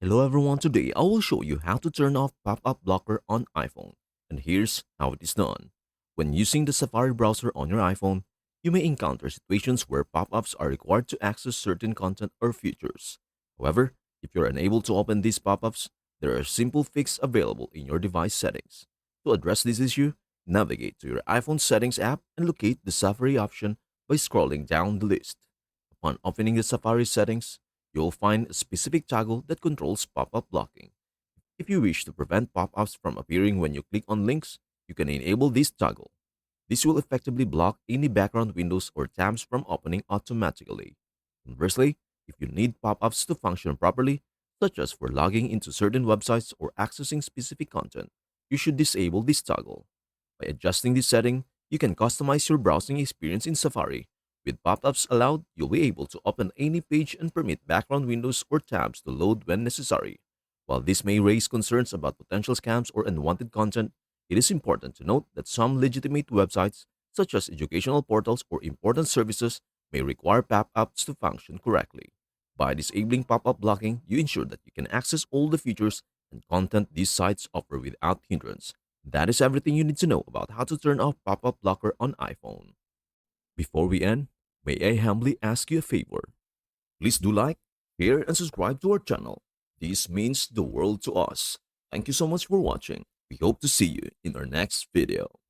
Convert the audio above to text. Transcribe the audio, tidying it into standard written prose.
Hello everyone, today I will show you how to turn off pop-up blocker on iPhone. And here's how it is done. When using the Safari browser on your iPhone, you may encounter situations where pop-ups are required to access certain content or features. However, if you're unable to open these pop-ups, there are a simple fix available in your device settings. To address this issue, navigate to your iPhone settings app and locate the Safari option by scrolling down the list. Upon opening the Safari settings, you'll find a specific toggle that controls pop-up blocking. If you wish to prevent pop-ups from appearing when you click on links, you can enable this toggle. This will effectively block any background windows or tabs from opening automatically. Conversely, if you need pop-ups to function properly, such as for logging into certain websites or accessing specific content, you should disable this toggle. By adjusting this setting, you can customize your browsing experience in Safari. With pop-ups allowed, you'll be able to open any page and permit background windows or tabs to load when necessary. While this may raise concerns about potential scams or unwanted content, it is important to note that some legitimate websites, such as educational portals or important services, may require pop-ups to function correctly. By disabling pop-up blocking, you ensure that you can access all the features and content these sites offer without hindrance. That is everything you need to know about how to turn off pop-up blocker on iPhone. Before we end, may I humbly ask you a favor? Please do like, share, and subscribe to our channel. This means the world to us. Thank you so much for watching. We hope to see you in our next video.